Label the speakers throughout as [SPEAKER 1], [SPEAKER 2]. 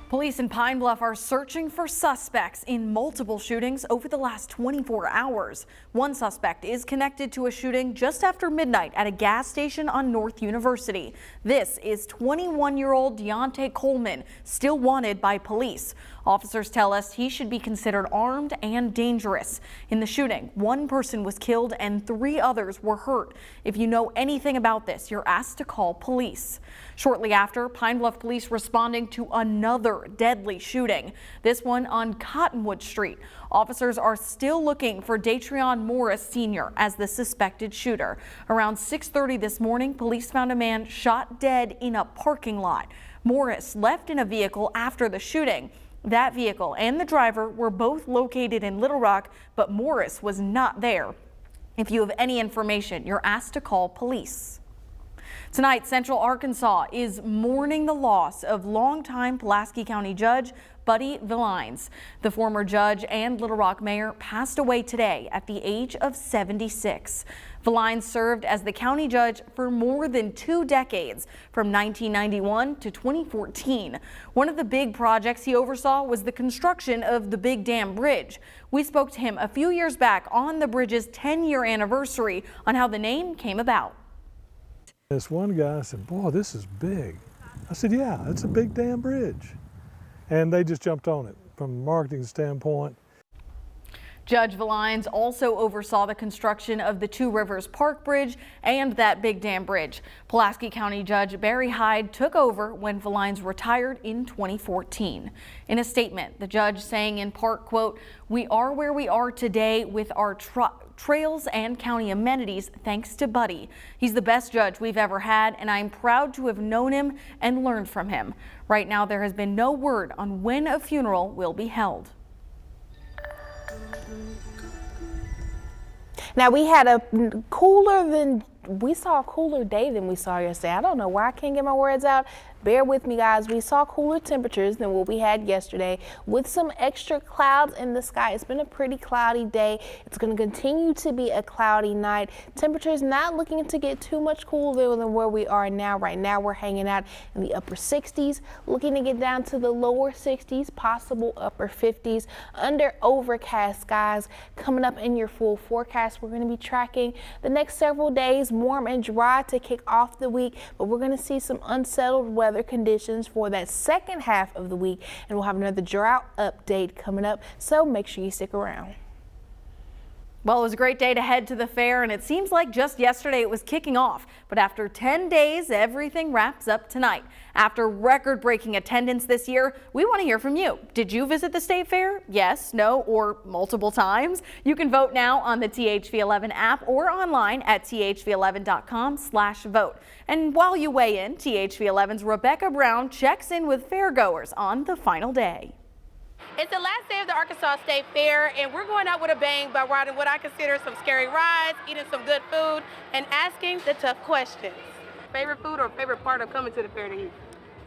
[SPEAKER 1] Police in Pine Bluff are searching for suspects in multiple shootings over the last 24 hours. One suspect is connected to a shooting just after midnight at a gas station on North University. This is 21-year-old Deontay Coleman, still wanted by police. Officers tell us he should be considered armed and dangerous. In the shooting, one person was killed and 3 others were hurt. If you know anything about this, you're asked to call police. Shortly after, Pine Bluff police responding to another deadly shooting, this one on Cottonwood Street. Officers are still looking for Datrion Morris Sr. as the suspected shooter. Around 6:30 this morning, police found a man shot dead in a parking lot. Morris left in a vehicle after the shooting. That vehicle and the driver were both located in Little Rock, but Morris was not there. If you have any information, you're asked to call police. Tonight, Central Arkansas is mourning the loss of longtime Pulaski County Judge Buddy Villines. The former judge and Little Rock mayor passed away today at the age of 76. Villines served as the county judge for more than 2 decades, from 1991 to 2014. One of the big projects he oversaw was the construction of the Big Dam Bridge. We spoke to him a few years back on the bridge's 10-year anniversary on how the name came about.
[SPEAKER 2] This one guy said, "Boy, this is big." I said, "Yeah, it's a big damn bridge." And they just jumped on it from a marketing standpoint.
[SPEAKER 1] Judge Villines also oversaw the construction of the Two Rivers Park Bridge and that Big Dam Bridge. Pulaski County Judge Barry Hyde took over when Villines retired in 2014. In a statement, the judge saying in part, quote, "We are where we are today with our trails and county amenities thanks to Buddy. He's the best judge we've ever had, and I'm proud to have known him and learned from him." Right now, there has been no word on when a funeral will be held.
[SPEAKER 3] Now we had a cooler day than we saw yesterday. I don't know why I can't get my words out. Bear with me, guys. We saw cooler temperatures than what we had yesterday with some extra clouds in the sky. It's been a pretty cloudy day. It's going to continue to be a cloudy night. Temperatures not looking to get too much cooler than where we are now. Right now we're hanging out in the upper 60s, looking to get down to the lower 60s, possible upper 50s, under overcast skies. Coming up in your full forecast, we're going to be tracking the next several days warm and dry to kick off the week, but we're going to see some unsettled weather conditions for that second half of the week, and we'll have another drought update coming up, so make sure you stick around.
[SPEAKER 1] Well, it was a great day to head to the fair, and it seems like just yesterday it was kicking off. But after 10 days, everything wraps up tonight. After record-breaking attendance this year, we want to hear from you. Did you visit the state fair? Yes, no, or multiple times? You can vote now on the THV11 app or online at thv11.com/vote. And while you weigh in, THV11's Rebecca Brown checks in with fairgoers on the final day.
[SPEAKER 4] It's the last day of the Arkansas State Fair, and we're going out with a bang by riding what I consider some scary rides, eating some good food, and asking the tough questions. Favorite food or favorite part of coming to the fair to eat?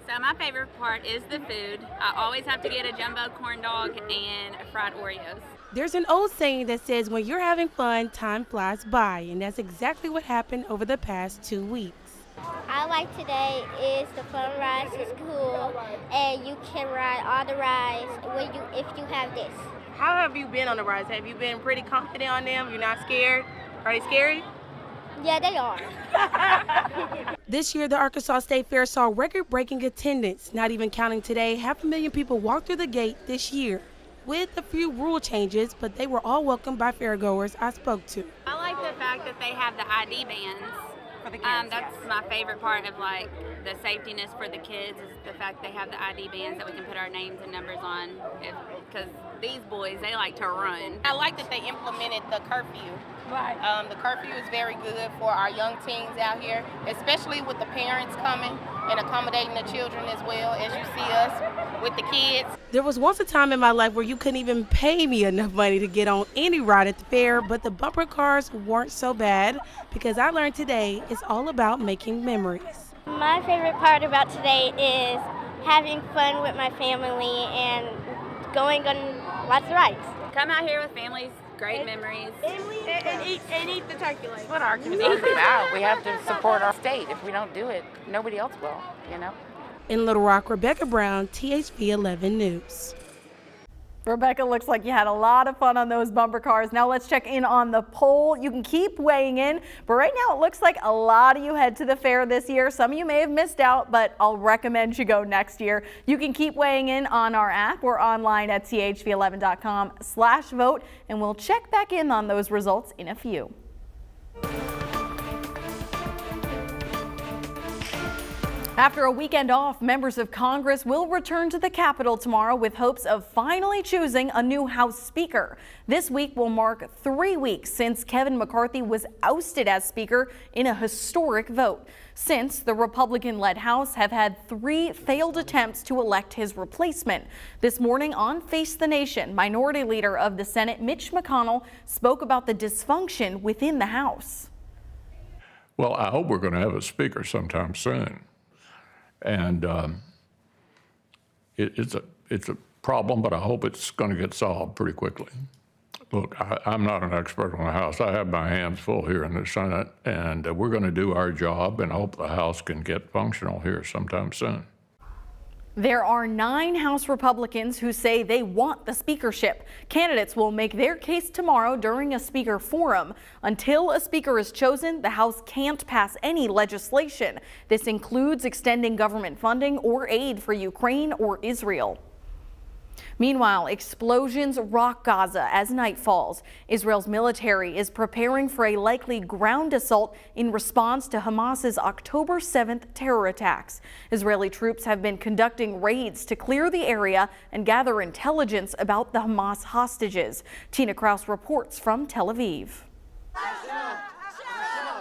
[SPEAKER 5] So my favorite part is the food. I always have to get a jumbo corn dog and fried Oreos.
[SPEAKER 6] There's an old saying that says when you're having fun, time flies by, and that's exactly what happened over the past 2 weeks.
[SPEAKER 7] I like today is the fun rides is cool, and you can ride all the rides if you have this.
[SPEAKER 4] How have you been on the rides? Have you been pretty confident on them? You're not scared? Are they scary?
[SPEAKER 7] Yeah, they are.
[SPEAKER 6] This year, the Arkansas State Fair saw record-breaking attendance. Not even counting today, 500,000 people walked through the gate this year, with a few rule changes, but they were all welcomed by fairgoers I spoke to.
[SPEAKER 5] I like the fact that they have the ID bands.
[SPEAKER 4] For the kids,
[SPEAKER 5] that's my favorite part of like the safetiness for the kids is the fact they have the ID bands that we can put our names and numbers on, because these boys, they like to run.
[SPEAKER 4] I like that they implemented the curfew.
[SPEAKER 5] Right.
[SPEAKER 4] The curfew is very good for our young teens out here, especially with the parents coming and accommodating the children as well, as you see us with the kids.
[SPEAKER 6] There was once a time in my life where you couldn't even pay me enough money to get on any ride at the fair, but the bumper cars weren't so bad, because I learned today it's all about making memories.
[SPEAKER 7] My favorite part about today is having fun with my family and going on lots of rides.
[SPEAKER 5] Come out here with families, great memories.
[SPEAKER 4] And eat the turkey leg.
[SPEAKER 8] What Arkansas is about. We have to support our state. If we don't do it, nobody else will, you know.
[SPEAKER 6] In Little Rock, Rebecca Brown, THV 11 News.
[SPEAKER 1] Rebecca, looks like you had a lot of fun on those bumper cars. Now let's check in on the poll. You can keep weighing in, but right now it looks like a lot of you head to the fair this year. Some of you may have missed out, but I'll recommend you go next year. You can keep weighing in on our app or online at chv11.com/vote, and we'll check back in on those results in a few. After a weekend off, members of Congress will return to the Capitol tomorrow with hopes of finally choosing a new House Speaker. This week will mark 3 weeks since Kevin McCarthy was ousted as Speaker in a historic vote. Since, the Republican-led House have had 3 failed attempts to elect his replacement. This morning on Face the Nation, Minority Leader of the Senate Mitch McConnell spoke about the dysfunction within the House.
[SPEAKER 8] Well, I hope we're going to have a Speaker sometime soon. And it's a problem, but I hope it's going to get solved pretty quickly. Look, I'm not an expert on the House. I have my hands full here in the Senate, and we're going to do our job and hope the House can get functional here sometime soon.
[SPEAKER 1] There are 9 House Republicans who say they want the speakership. Candidates will make their case tomorrow during a speaker forum. Until a speaker is chosen, the House can't pass any legislation. This includes extending government funding or aid for Ukraine or Israel. Meanwhile, explosions rock Gaza as night falls. Israel's military is preparing for a likely ground assault in response to Hamas's October 7th terror attacks. Israeli troops have been conducting raids to clear the area and gather intelligence about the Hamas hostages. Tina Kraus reports from Tel Aviv.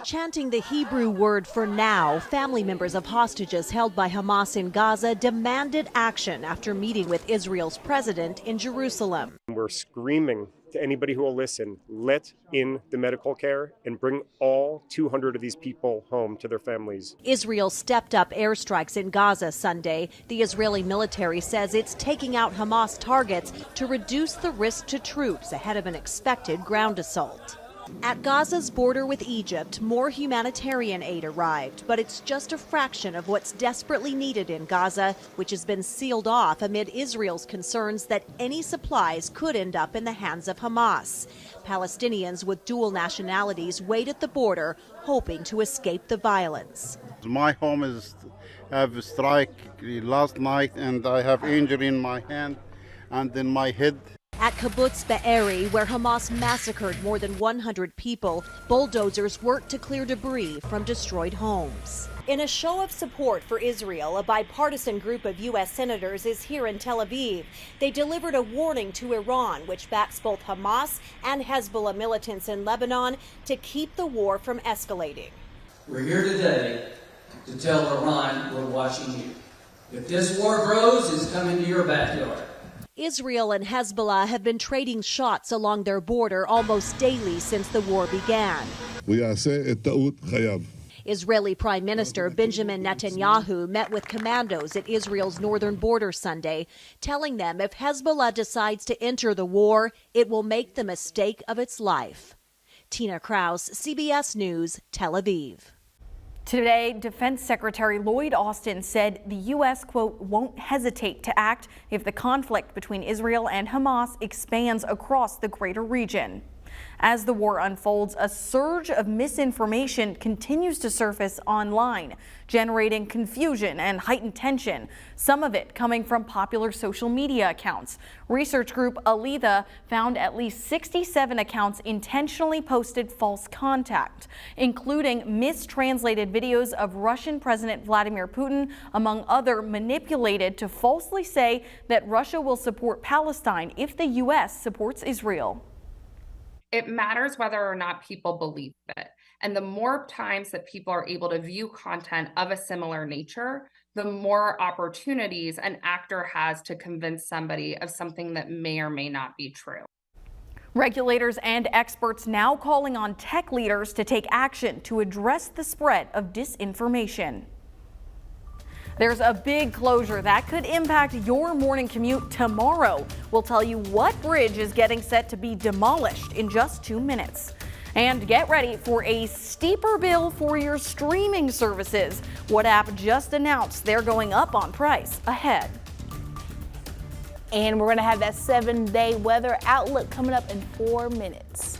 [SPEAKER 9] Chanting the Hebrew word for now, family members of hostages held by Hamas in Gaza demanded action after meeting with Israel's president in Jerusalem.
[SPEAKER 10] We're screaming to anybody who will listen, let in the medical care and bring all 200 of these people home to their families.
[SPEAKER 9] Israel stepped up airstrikes in Gaza Sunday. The Israeli military says it's taking out Hamas targets to reduce the risk to troops ahead of an expected ground assault. At Gaza's border with Egypt, more humanitarian aid arrived, but it's just a fraction of what's desperately needed in Gaza, which has been sealed off amid Israel's concerns that any supplies could end up in the hands of Hamas. Palestinians with dual nationalities wait at the border, hoping to escape the violence.
[SPEAKER 11] My home have a strike last night, and I have injury in my hand and in my head.
[SPEAKER 9] At Kibbutz Be'eri, where Hamas massacred more than 100 people, bulldozers worked to clear debris from destroyed homes. In a show of support for Israel, a bipartisan group of U.S. senators is here in Tel Aviv. They delivered a warning to Iran, which backs both Hamas and Hezbollah militants in Lebanon, to keep the war from escalating.
[SPEAKER 12] We're here today to tell Iran we're watching you. If this war grows, it's coming to your backyard.
[SPEAKER 9] Israel and Hezbollah have been trading shots along their border almost daily since the war began. Israeli Prime Minister Benjamin Netanyahu met with commandos at Israel's northern border Sunday, telling them if Hezbollah decides to enter the war, it will make the mistake of its life. Tina Kraus, CBS News, Tel Aviv.
[SPEAKER 1] Today, Defense Secretary Lloyd Austin said the U.S., quote, won't hesitate to act if the conflict between Israel and Hamas expands across the greater region. As the war unfolds, a surge of misinformation continues to surface online, generating confusion and heightened tension, some of it coming from popular social media accounts. Research group Alida found at least 67 accounts intentionally posted false content, including mistranslated videos of Russian President Vladimir Putin, among other, manipulated to falsely say that Russia will support Palestine if the U.S. supports Israel.
[SPEAKER 13] It matters whether or not people believe it. And the more times that people are able to view content of a similar nature, the more opportunities an actor has to convince somebody of something that may or may not be true.
[SPEAKER 1] Regulators and experts now calling on tech leaders to take action to address the spread of disinformation. There's a big closure that could impact your morning commute tomorrow. We'll tell you what bridge is getting set to be demolished in just 2 minutes. And get ready for a steeper bill for your streaming services. What app just announced they're going up on price ahead.
[SPEAKER 3] And we're going to have that 7-day weather outlook coming up in 4 minutes.